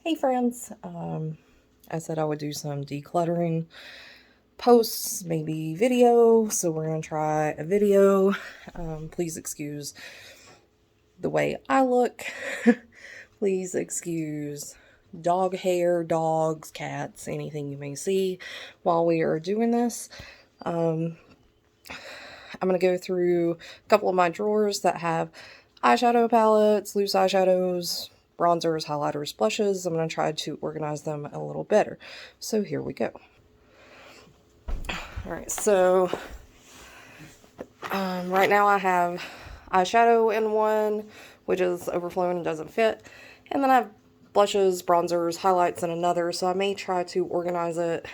Hey friends, I said I would do some decluttering posts, maybe video, so we're going to try a video. Please excuse the way I look. Please excuse dog hair, dogs, cats, anything you may see while we are doing this. I'm going to go through a couple of my drawers that have eyeshadow palettes, loose eyeshadows, bronzers, highlighters, blushes. I'm going to try to organize them a little better. So here we go. Alright, so right now I have eyeshadow in one, which is overflowing and doesn't fit. And then I have blushes, bronzers, highlights in another, so I may try to organize it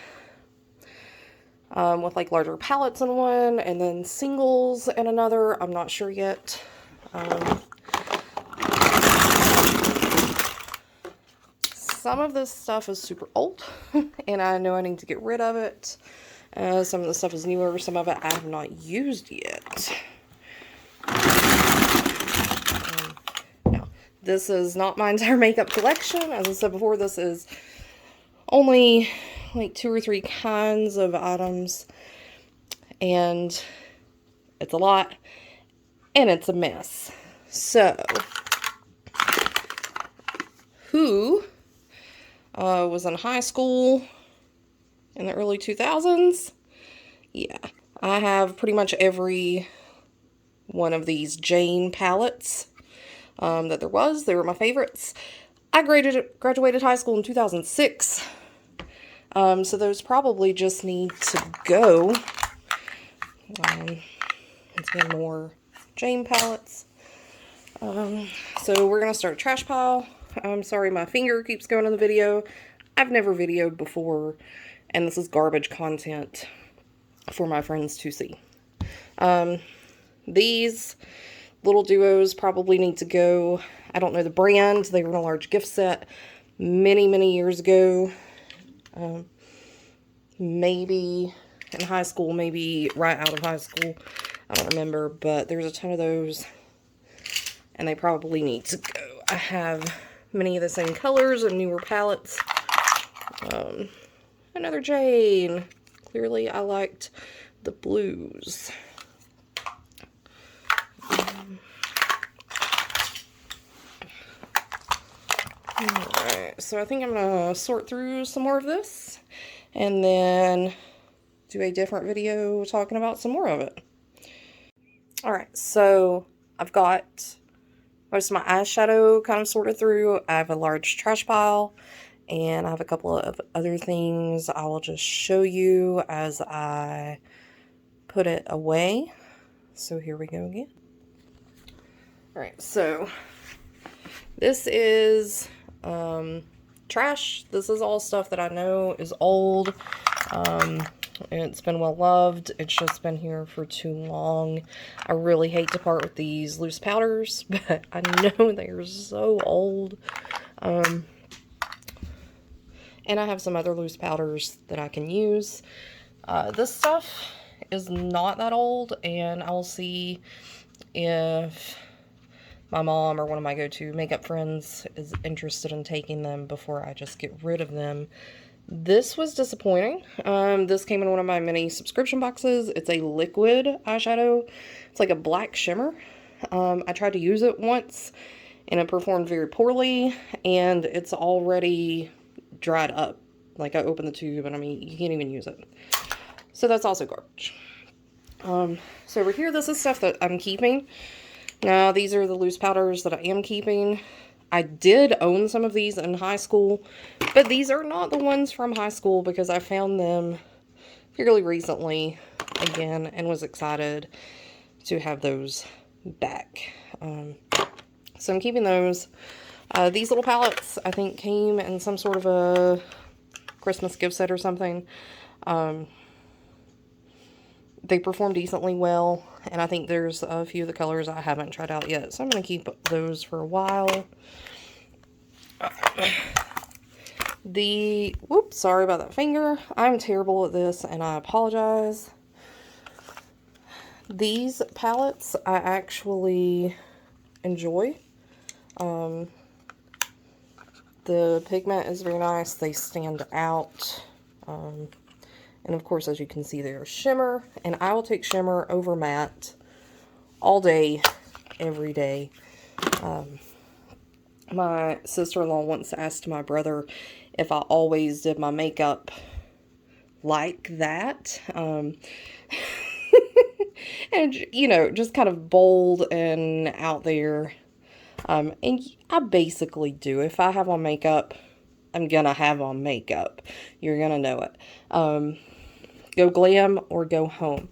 with like larger palettes in one and then singles in another. I'm not sure yet. Some of this stuff is super old and I know I need to get rid of it. Some of the stuff is newer, some of it I have not used yet. Now, this is not my entire makeup collection. As I said before, this is only like 2 or 3 kinds of items, and it's a lot, and it's a mess. So, who was in high school in the early 2000s? Yeah, I have pretty much every one of these Jane palettes that there was. They were my favorites. I graduated high school in 2006, so those probably just need to go. It's been more Jane palettes. So we're going to start a trash pile. I'm sorry my finger keeps going in the video. I've never videoed before, and this is garbage content for my friends to see. These little duos probably need to go. I don't know the brand. They were in a large gift set many years ago. Maybe in high school, maybe right out of high school. I don't remember, but there's a ton of those, and they probably need to go. I have many of the same colors and newer palettes. Another Jane. Clearly, I liked the blues. Alright, so I think I'm going to sort through some more of this and then do a different video talking about some more of it. Alright, so I've got most of my eyeshadow kind of sorted through. I have a large trash pile, and I have a couple of other things I will just show you as I put it away. So here we go again. Alright, so this is trash. This is all stuff that I know is old. It's been well loved. It's just been here for too long. I really hate to part with these loose powders, but I know they are so old. And I have some other loose powders that I can use. This stuff is not that old, and I will see if my mom or one of my go-to makeup friends is interested in taking them before I just get rid of them. This was disappointing. This came in one of my mini subscription boxes. It's a liquid eyeshadow. It's like a black shimmer. I tried to use it once, and it performed very poorly, and it's already dried up. Like, I opened the tube, and I mean, you can't even use it. So that's also garbage. So over here, this is stuff that I'm keeping. Now, these are the loose powders that I am keeping. I did own some of these in high school, but these are not the ones from high school because I found them fairly recently again and was excited to have those back. So I'm keeping those. These little palettes, I think, came in some sort of a Christmas gift set or something. They perform decently well, and I think there's a few of the colors I haven't tried out yet, so I'm going to keep those for a while. Whoops, sorry about that finger. I'm terrible at this, and I apologize. These palettes I actually enjoy. The pigment is very nice. They stand out. And of course, as you can see, they're shimmer. And I will take shimmer over matte all day, every day. My sister-in-law once asked my brother if I always did my makeup like that. And, you know, just kind of bold and out there. And I basically do. If I have on makeup, I'm gonna have on makeup. You're gonna know it. Go glam or go home.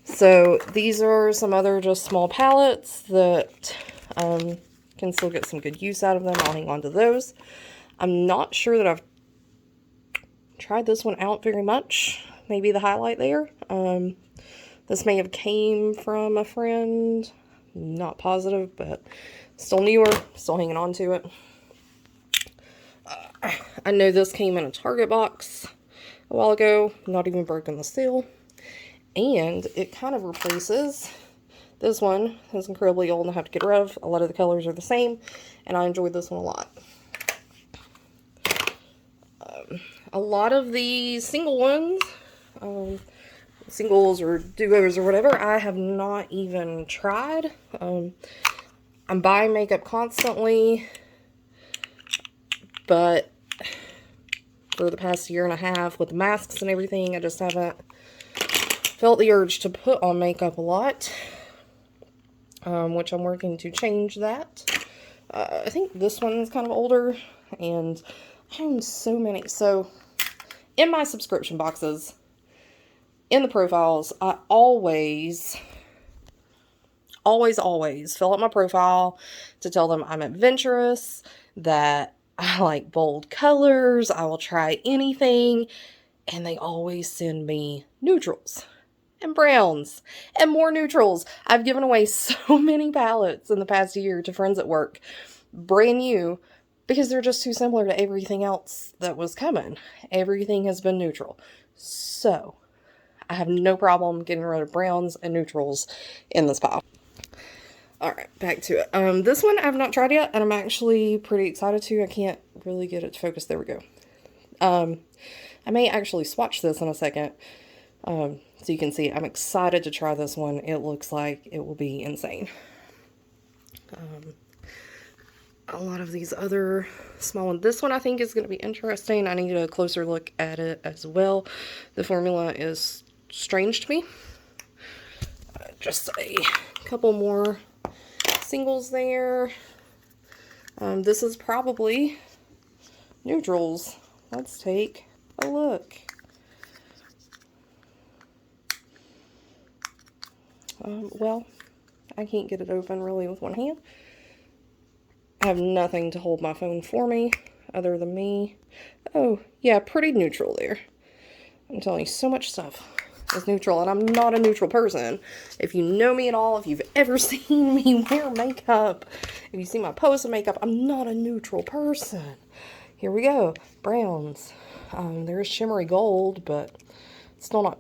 So these are some other just small palettes that can still get some good use out of them. I'll hang on to those. I'm not sure that I've tried this one out very much. Maybe the highlight there. This may have came from a friend. Not positive, but still newer. Still hanging on to it. I know this came in a Target box a while ago. Not even broken the seal. And it kind of replaces this one. It's incredibly old and I have to get rid of. A lot of the colors are the same. And I enjoyed this one a lot. A lot of the single ones, singles or duos or whatever, I have not even tried. I'm buying makeup constantly, but for the past year and a half with the masks and everything, I just haven't felt the urge to put on makeup a lot, which I'm working to change that. I think this one's kind of older, and I own so many. So in my subscription boxes, in the profiles, I always fill out my profile to tell them I'm adventurous, that I like bold colors, I will try anything, and they always send me neutrals and browns and more neutrals. I've given away so many palettes in the past year to friends at work, brand new, because they're just too similar to everything else that was coming. Everything has been neutral. So I have no problem getting rid of browns and neutrals in this pile. Alright, back to it. This one I've not tried yet, and I'm actually pretty excited to. I can't really get it to focus. There we go. I may actually swatch this in a second, so you can see. I'm excited to try this one. It looks like it will be insane. A lot of these other small ones. This one I think is going to be interesting. I need a closer look at it as well. The formula is strange to me. Just a couple more singles there. This is probably neutrals. Let's take a look. Well, I can't get it open really with one hand. I have nothing to hold my phone for me other than me. Oh, yeah, pretty neutral there. I'm telling you, so much stuff is neutral, and I'm not a neutral person. If you know me at all, if you've ever seen me wear makeup, if you see my posts of makeup, I'm not a neutral person. Here we go. Browns. There's shimmery gold, but it's still not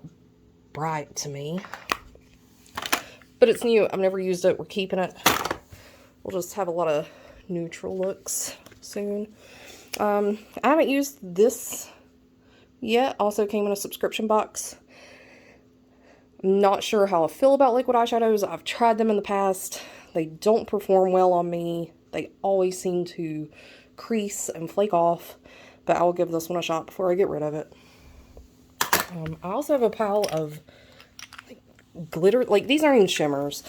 bright to me. But it's new. I've never used it. We're keeping it. We'll just have a lot of neutral looks soon. I haven't used this yet. Also came in a subscription box. I'm not sure how I feel about liquid eyeshadows. I've tried them in the past. They don't perform well on me. They always seem to crease and flake off. But I will give this one a shot before I get rid of it. I also have a pile of glitter. Like, these aren't even shimmers.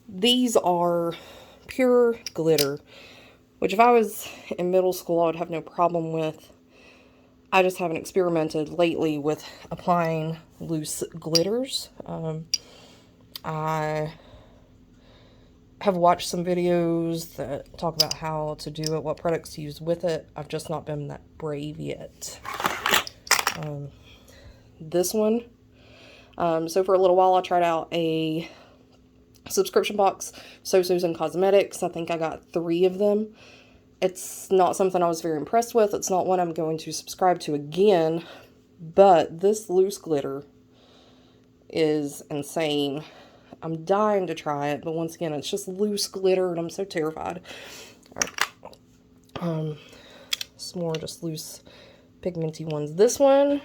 These are pure glitter, which if I was in middle school, I would have no problem with. I just haven't experimented lately with applying loose glitters. I have watched some videos that talk about how to do it, what products to use with it. I've just not been that brave yet. This one. So for a little while, I tried out a subscription box, So-So's and Cosmetics. I think I got 3 of them. It's not something I was very impressed with. It's not one I'm going to subscribe to again, but this loose glitter is insane. I'm dying to try it, but once again, it's just loose glitter, and I'm so terrified. All right. some more just loose pigmenty ones. This one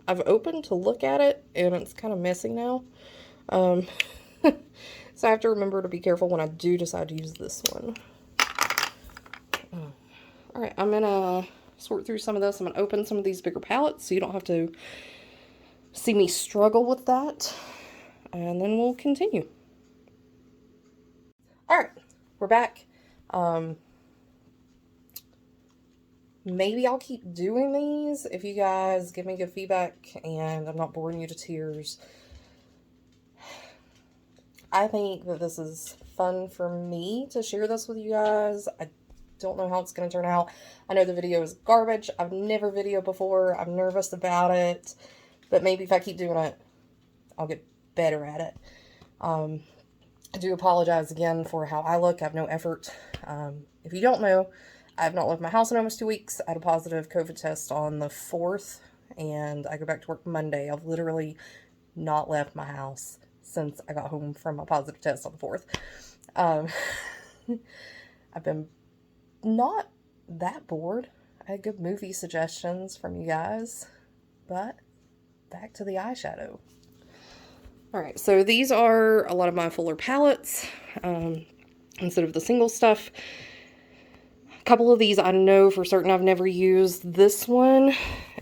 I've opened to look at it, and it's kind of messy now. So I have to remember to be careful when I do decide to use this one. Alright, I'm gonna sort through some of this. I'm gonna open some of these bigger palettes so you don't have to see me struggle with that. And then we'll continue. Alright, we're back. Maybe I'll keep doing these if you guys give me good feedback and I'm not boring you to tears. I think that this is fun for me to share this with you guys. I don't know how it's going to turn out. I know the video is garbage. I've never videoed before. I'm nervous about it. But maybe if I keep doing it, I'll get better at it. I do apologize again for how I look. I have no effort. If you don't know, I have not left my house in almost 2 weeks. I had a positive COVID test on the 4th, and I go back to work Monday. I've literally not left my house since I got home from a positive test on the 4th. I've been not that bored. I had good movie suggestions from you guys, but back to the eyeshadow. Alright, so these are a lot of my fuller palettes, instead of the single stuff. A couple of these I know for certain I've never used. This one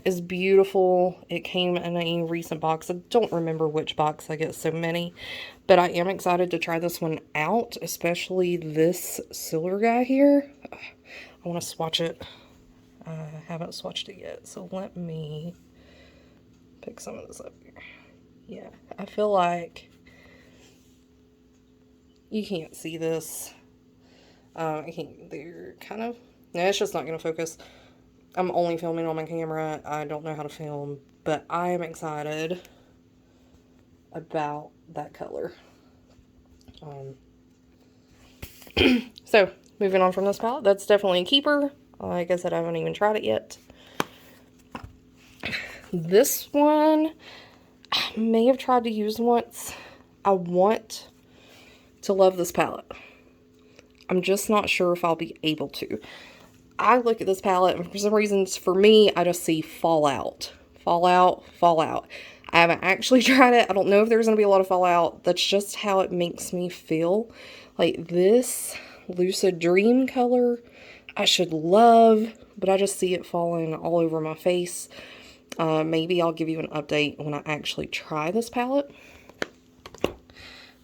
is beautiful. It came in a recent box. I don't remember which box, I get so many. But I am excited to try this one out, especially this silver guy here. I want to swatch it. I haven't swatched it yet, so let me pick some of this up here. Yeah, I feel like you can't see this. I can't, they're kind of, no, it's just not going to focus. I'm only filming on my camera. I don't know how to film, but I am excited about that color. So, moving on from this palette, that's definitely a keeper. Like I said, I haven't even tried it yet. This one, I may have tried to use once. I want to love this palette. I'm just not sure if I'll be able to. I look at this palette, and for some reasons, for me, I just see fallout. Fallout, fallout. I haven't actually tried it. I don't know if there's going to be a lot of fallout. That's just how it makes me feel. Like this Lucid Dream color, I should love, but I just see it falling all over my face. Maybe I'll give you an update when I actually try this palette.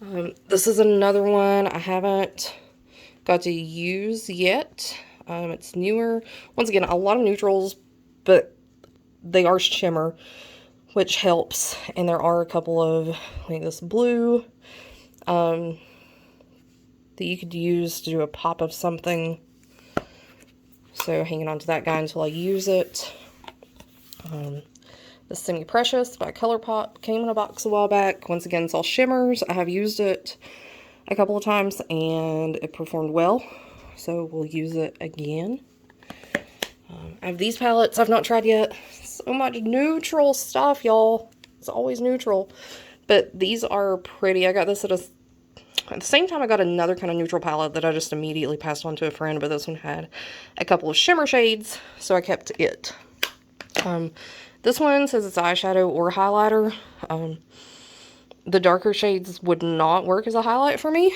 This is another one I haven't got to use yet. It's newer. Once again, a lot of neutrals, but they are shimmer, which helps. And there are a couple of, like this blue, that you could use to do a pop of something. So hanging on to that guy until I use it. The Semi Precious by ColourPop came in a box a while back. Once again, it's all shimmers. I have used it a couple of times and it performed well. So we'll use it again. I have these palettes I've not tried yet. So much neutral stuff, y'all. It's always neutral. But these are pretty. I got this at the same time I got another kind of neutral palette that I just immediately passed on to a friend. But this one had a couple of shimmer shades, so I kept it. This one says it's eyeshadow or highlighter. The darker shades would not work as a highlight for me.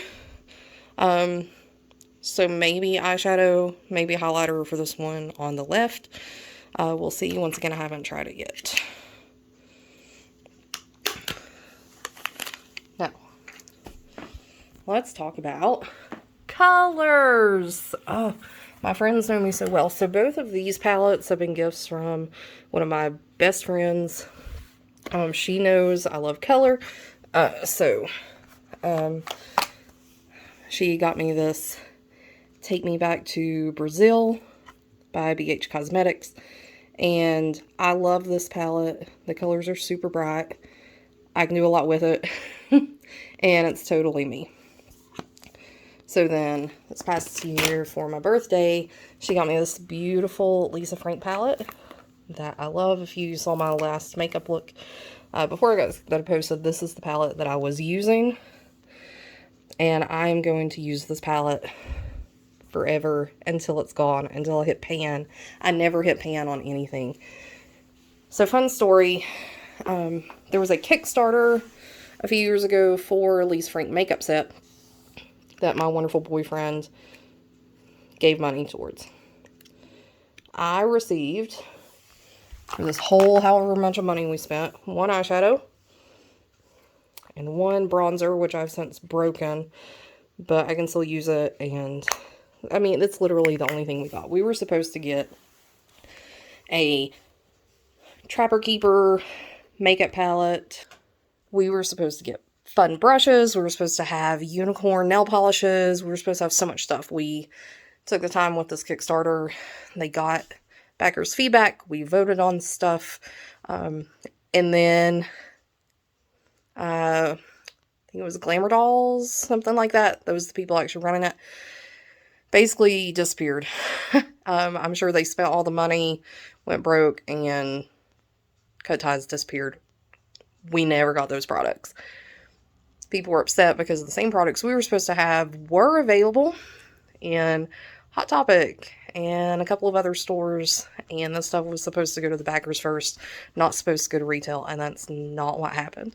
So maybe eyeshadow, maybe highlighter for this one on the left. We'll see. Once again, I haven't tried it yet. Now, let's talk about colors. Oh, my friends know me so well. So both of these palettes have been gifts from one of my best friends. She knows I love color. She got me this Take Me Back to Brazil by BH Cosmetics. And I love this palette. The colors are super bright. I can do a lot with it. And it's totally me. So then, this past year for my birthday, she got me this beautiful Lisa Frank palette that I love. If you saw my last makeup look before I got that posted, this is the palette that I was using. And I'm going to use this palette forever until it's gone, until I hit pan. I never hit pan on anything. So fun story, there was a Kickstarter a few years ago for Lisa Frank makeup set that my wonderful boyfriend gave money towards. I received, for this whole however much of money we spent, one eyeshadow and one bronzer, which I've since broken, but I can still use it. And I mean, it's literally the only thing we got. We were supposed to get a Trapper Keeper makeup palette. We were supposed to get fun brushes. We were supposed to have unicorn nail polishes. We were supposed to have so much stuff. We took the time with this Kickstarter. They got backers' feedback. We voted on stuff. And then I think it was Glamour Dolls, something like that. Those are the people actually running it. Basically disappeared. I'm sure they spent all the money, went broke, and Cut Ties disappeared. We never got those products. People were upset because the same products we were supposed to have were available in Hot Topic and a couple of other stores, and this stuff was supposed to go to the backers first, not supposed to go to retail, and that's not what happened.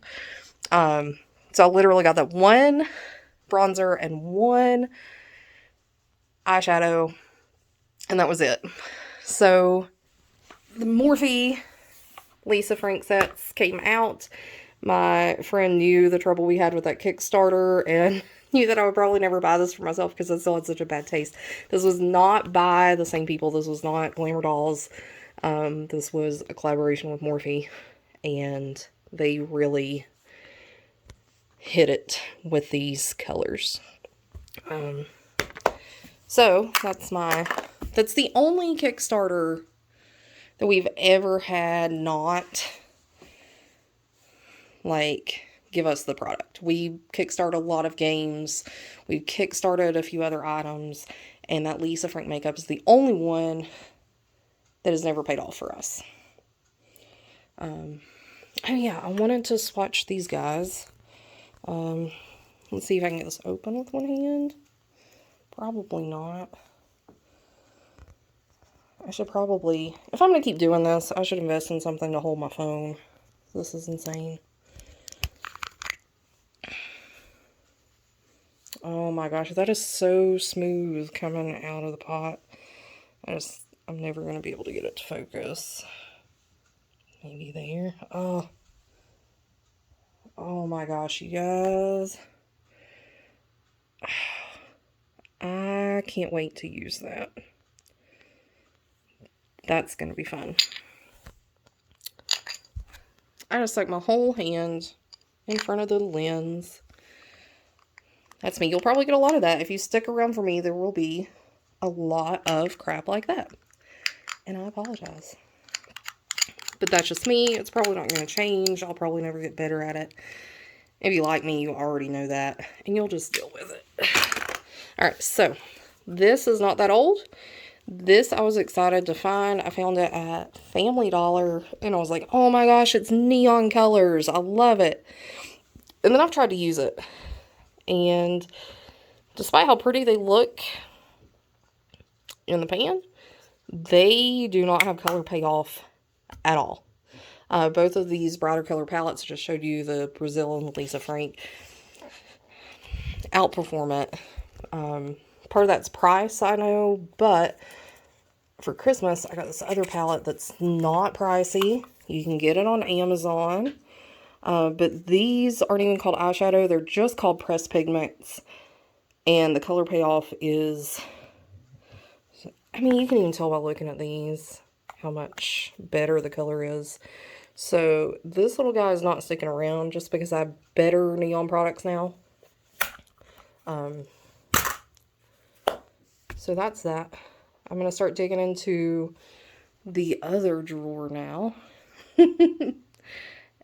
So I literally got that one bronzer and one eyeshadow, and that was it. So the Morphe Lisa Frank sets came out. My friend knew the trouble we had with that Kickstarter and knew that I would probably never buy this for myself because I still had such a bad taste. This was not by the same people. This was not Glamour Dolls. This was a collaboration with Morphe, and they really hit it with these colors. So that's the only Kickstarter that we've ever had not, like, give us the product. We kickstarted a lot of games. We kickstarted a few other items, and that Lisa Frank makeup is the only one that has never paid off for us. Oh yeah, I wanted to swatch these guys. Let's see if I can get this open with one hand. Probably not. I should probably, if I'm going to keep doing this, I should invest in something to hold my phone. This is insane. Oh my gosh, that is so smooth coming out of the pot. I'm never going to be able to get it to focus. Maybe there. Oh my gosh, you guys. I can't wait to use that. That's going to be fun. I just stuck my whole hand in front of the lens. That's me. You'll probably get a lot of that. If you stick around for me, there will be a lot of crap like that. And I apologize. But that's just me. It's probably not going to change. I'll probably never get better at it. If you like me, you already know that. And you'll just deal with it. Alright, so this is not that old. This I was excited to find. I found it at Family Dollar. And I was like, oh my gosh, it's neon colors. I love it. And then I've tried to use it. And despite how pretty they look in the pan, they do not have color payoff at all. Both of these brighter color palettes, I just showed you the Brazil and the Lisa Frank, outperform it. Part of that's price, I know, but for Christmas, I got this other palette that's not pricey. You can get it on Amazon. But these aren't even called eyeshadow. They're just called pressed pigments. And the color payoff is, I mean, you can even tell by looking at these how much better the color is. So this little guy is not sticking around just because I have better neon products now. So that's that. I'm going to start digging into the other drawer now.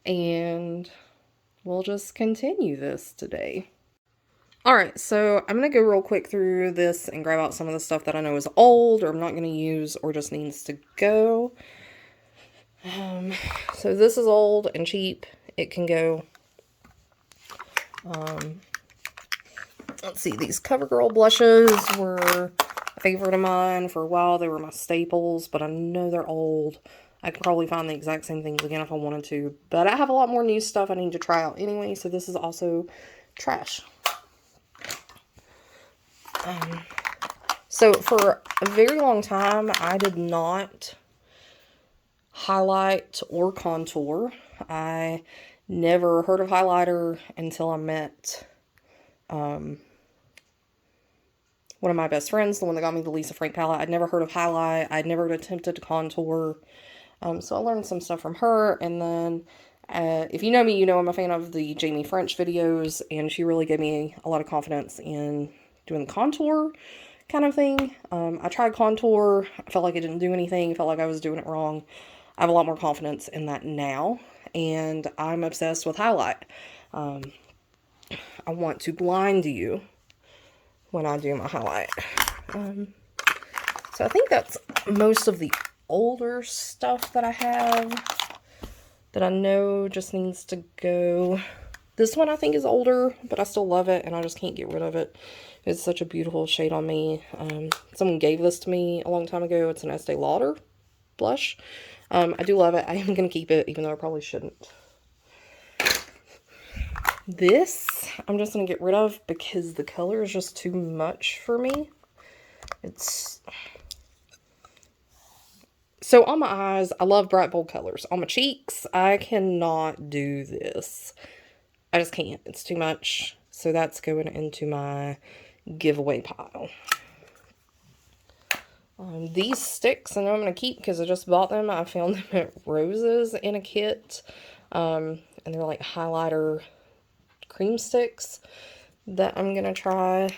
And we'll just continue this today. Alright, so I'm going to go real quick through this and grab out some of the stuff that I know is old or I'm not going to use or just needs to go. So this is old and cheap. It can go. Let's see, these CoverGirl blushes were favorite of mine for a while. They were my staples, but I know they're old. I could probably find the exact same things again if I wanted to. But I have a lot more new stuff I need to try out anyway, so this is also trash. So for a very long time, I did not highlight or contour. I never heard of highlighter until I met one of my best friends, the one that got me the Lisa Frank palette. I'd never heard of highlight. I'd never attempted to contour. So I learned some stuff from her, and then if you know me, you know I'm a fan of the Jamie French videos, and she really gave me a lot of confidence in doing the contour kind of thing. I tried contour. I felt like it didn't do anything. I felt like I was doing it wrong. I have a lot more confidence in that now, and I'm obsessed with highlight. I want to blind you when I do my highlight. So I think that's most of the older stuff that I have that I know just needs to go. This one I think is older, but I still love it, and I just can't get rid of it. It's such a beautiful shade on me. Someone gave this to me a long time ago. It's an Estee Lauder blush. I do love it. I am going to keep it, even though I probably shouldn't. This, I'm just going to get rid of because the color is just too much for me. It's... So on my eyes, I love bright, bold colors. On my cheeks, I cannot do this. I just can't. It's too much. So that's going into my giveaway pile. These sticks, I know I'm going to keep because I just bought them. I found them at Rose's in a kit. And they're like highlighter cream sticks that I'm going to try.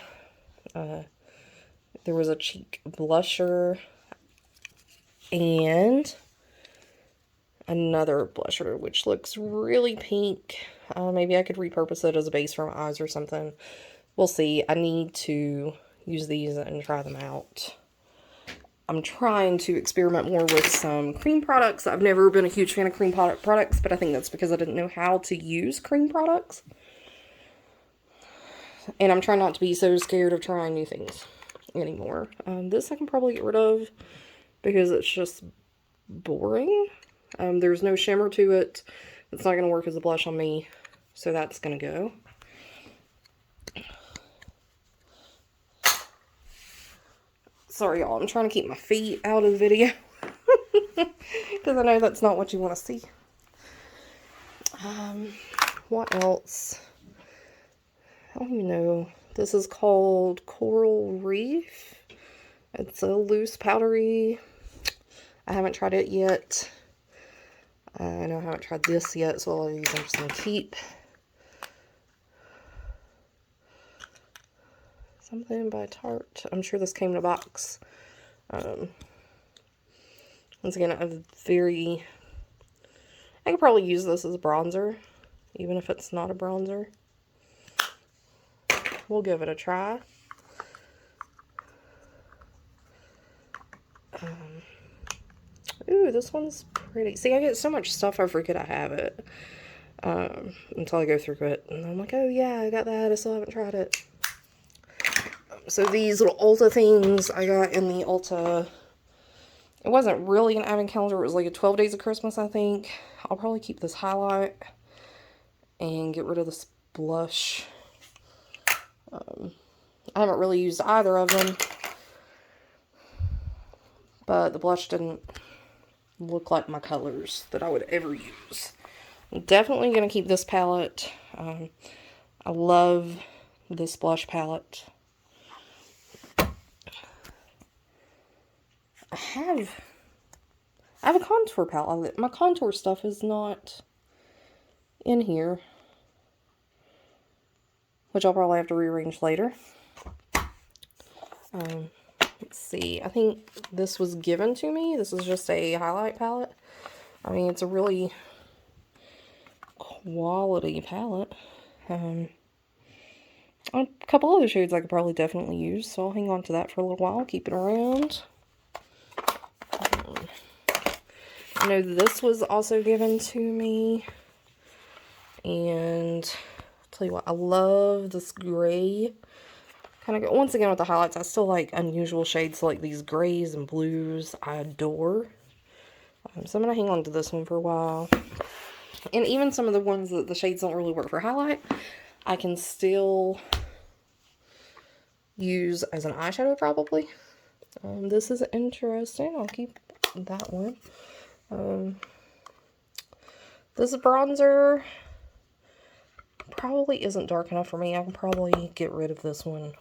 There was a cheek blusher and another blusher, which looks really pink. Maybe I could repurpose it as a base for my eyes or something. We'll see. I need to use these and try them out. I'm trying to experiment more with some cream products. I've never been a huge fan of cream products, but I think that's because I didn't know how to use cream products. And I'm trying not to be so scared of trying new things anymore. This I can probably get rid of because it's just boring. There's no shimmer to it. It's not going to work as a blush on me, so that's going to go. Sorry, y'all. I'm trying to keep my feet out of the video because I know that's not what you want to see. What else? I don't even know. This is called Coral Reef. It's a loose powdery. I haven't tried it yet. I know I haven't tried this yet, so all of these I'm just going to keep. Something by Tarte. I'm sure this came in a box. Once again, I could probably use this as a bronzer, even if it's not a bronzer. We'll give it a try. Ooh, this one's pretty. See, I get so much stuff I forget I have it. Until I go through it. And I'm like, oh yeah, I got that. I still haven't tried it. So these little Ulta things I got in the Ulta. It wasn't really an advent calendar. It was like a 12 Days of Christmas, I think. I'll probably keep this highlight and get rid of this blush. I haven't really used either of them. But the blush didn't look like my colors that I would ever use. I'm definitely going to keep this palette. I love this blush palette. I have a contour palette. My contour stuff is not in here, which I'll probably have to rearrange later. Let's see. I think this was given to me. This is just a highlight palette. I mean, it's a really quality palette. A couple other shades I could probably definitely use, so I'll hang on to that for a little while, keep it around. I know this was also given to me, and I'll tell you what, I love this gray kind of, once again with the highlights, I still like unusual shades like these grays and blues. I adore. So I'm going to hang on to this one for a while. And even some of the ones that the shades don't really work for highlight, I can still use as an eyeshadow probably. This is interesting. I'll keep that one. This bronzer probably isn't dark enough for me. I can probably get rid of this one.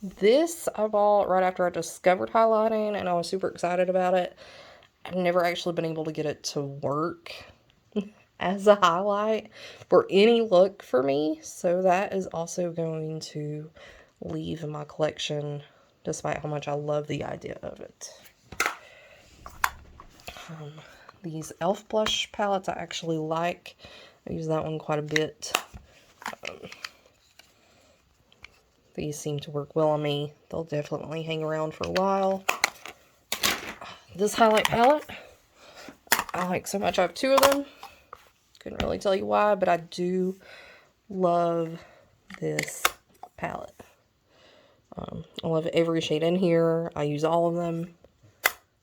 This I bought right after I discovered highlighting, and I was super excited about it. I've never actually been able to get it to work as a highlight for any look for me, so that is also going to leave in my collection, despite how much I love the idea of it. These e.l.f. blush palettes I actually like. I use that one quite a bit. These seem to work well on me. They'll definitely hang around for a while. This highlight palette, I like so much. I have two of them. Couldn't really tell you why, but I do love this palette. I love every shade in here. I use all of them.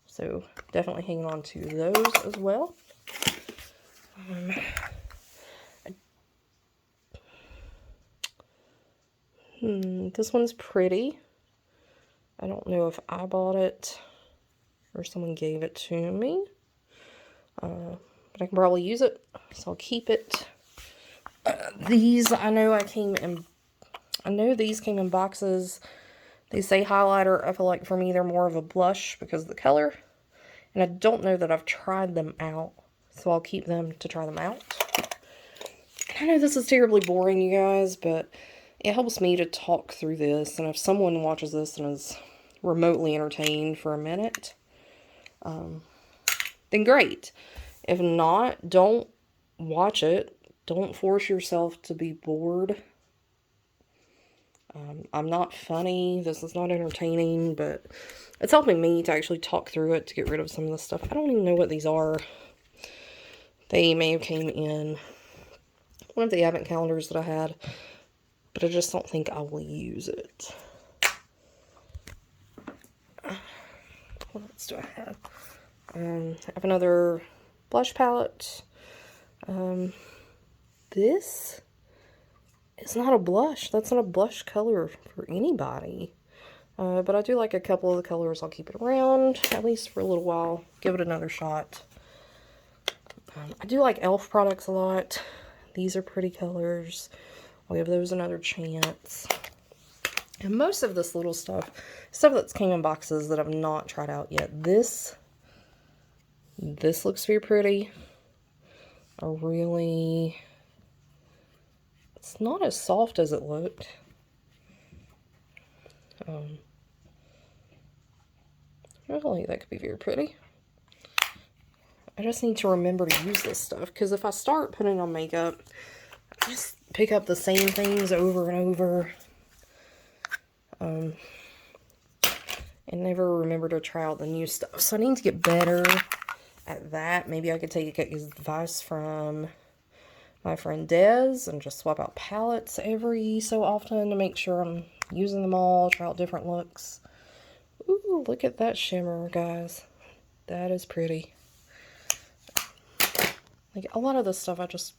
So definitely hanging on to those as well. This one's pretty. I don't know if I bought it or someone gave it to me. But I can probably use it, so I'll keep it. These, I know these came in boxes. They say highlighter. I feel like for me they're more of a blush because of the color. And I don't know that I've tried them out, so I'll keep them to try them out. I know this is terribly boring, you guys, but it helps me to talk through this. And if someone watches this and is remotely entertained for a minute, then great. If not, don't watch it. Don't force yourself to be bored. I'm not funny. This is not entertaining, but it's helping me to actually talk through it to get rid of some of the stuff. I don't even know what these are. They may have came in one of the advent calendars that I had, but I just don't think I will use it. What else do I have? I have another blush palette. This is not a blush. That's not a blush color for anybody. But I do like a couple of the colors. I'll keep it around, at least for a little while. Give it another shot. I do like e.l.f. products a lot. These are pretty colors. I'll give those another chance. And most of this little stuff that's came in boxes that I've not tried out yet. This looks very pretty. It's not as soft as it looked. I think that could be very pretty. I just need to remember to use this stuff, because if I start putting on makeup, I just pick up the same things over and over. And never remember to try out the new stuff. So I need to get better at that. Maybe I could take advice from my friend Des and just swap out palettes every so often to make sure I'm using them all, try out different looks. Ooh, look at that shimmer, guys. That is pretty. Like, a lot of this stuff I just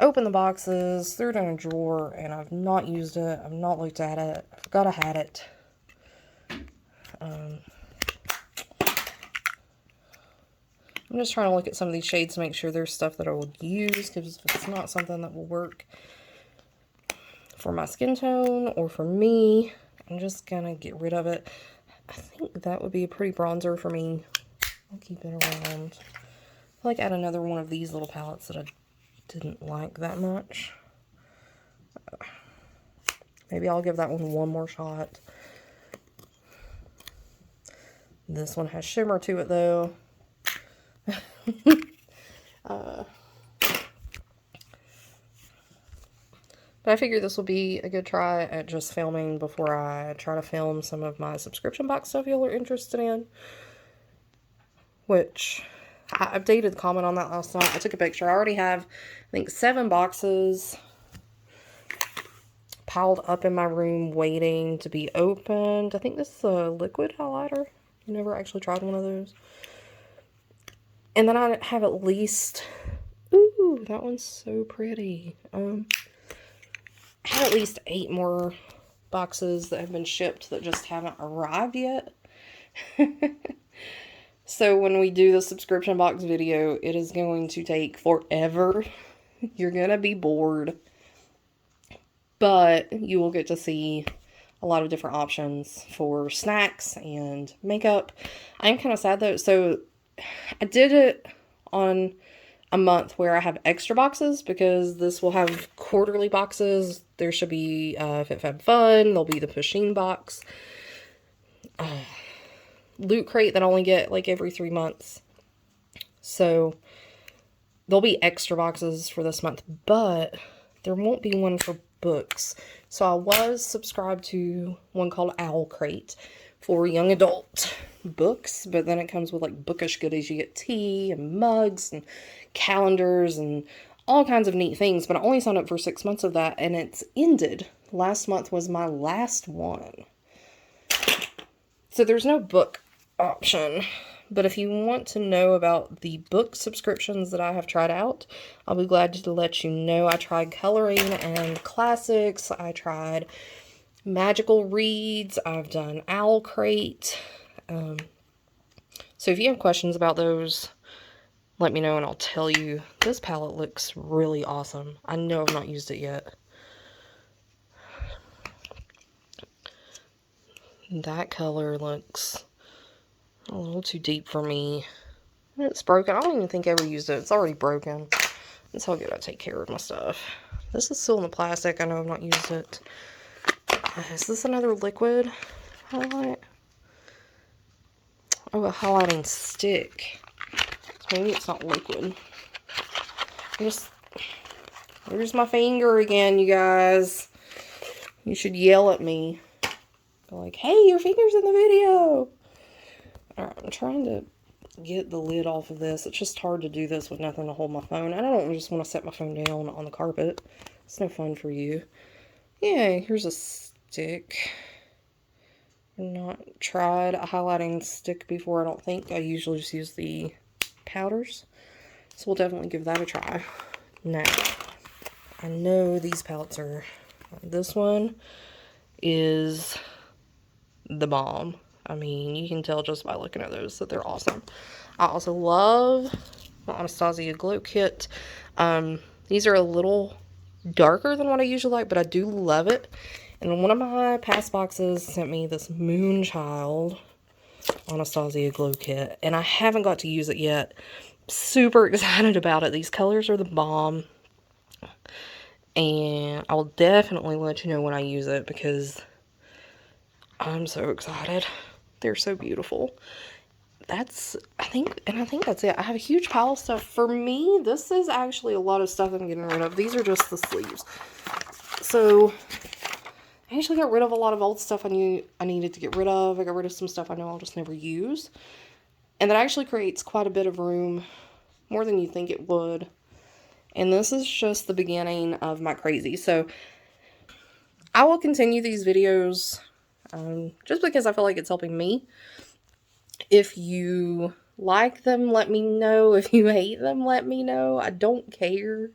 opened the boxes, threw it in a drawer, and I've not used it. I've not looked at it. I forgot I had it. I'm just trying to look at some of these shades to make sure there's stuff that I would use, because if it's not something that will work for my skin tone or for me, I'm just gonna get rid of it. I think that would be a pretty bronzer for me. I'll keep it around. I like add another one of these little palettes that I didn't like that much. Maybe I'll give that one more shot. This one has shimmer to it though. But I figured this will be a good try at just filming before I try to film some of my subscription box stuff y'all are interested in. Which, I updated the comment on that last night. I took a picture. I already have, I think, 7 boxes piled up in my room waiting to be opened. I think this is a liquid highlighter. I've never actually tried one of those. And then I have at least, ooh, that one's so pretty. I have at least 8 more boxes that have been shipped that just haven't arrived yet. So when we do the subscription box video, it is going to take forever. You're gonna be bored. But you will get to see a lot of different options for snacks and makeup. I am kind of sad though. So I did it on a month where I have extra boxes because this will have quarterly boxes. There should be Fit Fab Fun. There'll be the Pusheen box. Loot Crate that I only get like every 3 months. So there'll be extra boxes for this month, but there won't be one for books. So I was subscribed to one called Owl Crate for young adult books, but then it comes with like bookish goodies. You get tea and mugs and calendars and all kinds of neat things, but I only signed up for 6 months of that, and it's ended. Last month was my last one. So there's no book option, but if you want to know about the book subscriptions that I have tried out, I'll be glad to let you know. I tried coloring and classics. I tried magical reads. I've done Owl Crate. So if you have questions about those, let me know and I'll tell you. This palette looks really awesome. I know I've not used it yet. That color looks a little too deep for me. It's broken. I don't even think I ever used it. It's already broken. That's how good I take care of my stuff. This is still in the plastic. I know I've not used it. Is this another liquid highlight? Oh, a highlighting stick. So maybe it's not liquid. There's my finger again, you guys. You should yell at me. Go like, hey, your finger's in the video. Alright, I'm trying to get the lid off of this. It's just hard to do this with nothing to hold my phone. And I don't just want to set my phone down on the carpet. It's no fun for you. Yeah, here's a stick. I've not tried a highlighting stick before, I don't think. I usually just use the powders. So we'll definitely give that a try. Now, I know these palettes are... This one is the bomb. I mean, you can tell just by looking at those that they're awesome. I also love my Anastasia Glow Kit. These are a little darker than what I usually like, but I do love it. And one of my past boxes sent me this Moonchild Anastasia Glow Kit, and I haven't got to use it yet. Super excited about it. These colors are the bomb, and I will definitely let you know when I use it because I'm so excited. They're so beautiful. I think that's it. I have a huge pile of stuff. For me, this is actually a lot of stuff I'm getting rid of. These are just the sleeves. So I actually got rid of a lot of old stuff I knew I needed to get rid of. I got rid of some stuff I know I'll just never use. And that actually creates quite a bit of room, more than you think it would. And this is just the beginning of my crazy. So I will continue these videos just because I feel like it's helping me. If you like them, let me know. If you hate them, let me know. I don't care.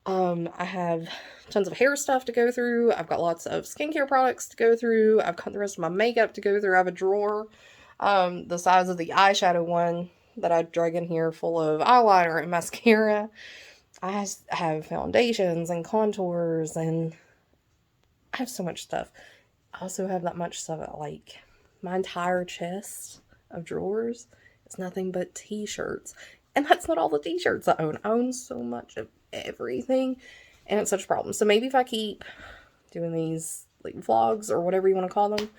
I have tons of hair stuff to go through. I've got lots of skincare products to go through. I've got the rest of my makeup to go through. I have a drawer the size of the eyeshadow one that I drag in here full of eyeliner and mascara. I have foundations and contours, and I have so much stuff. I also have that much stuff at, like, my entire chest of drawers is nothing but t-shirts. And that's not all the t-shirts I own. I own so much of everything, and it's such a problem. So maybe if I keep doing these like vlogs or whatever you want to call them,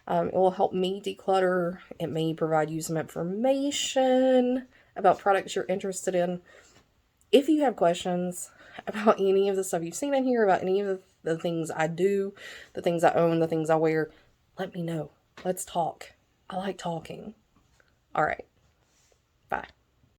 it will help me declutter. It may provide you some information about products you're interested in. If you have questions about any of the stuff you've seen in here, about any of the things I do, the things I own, the things I wear, let me know. Let's talk. I like talking. All right.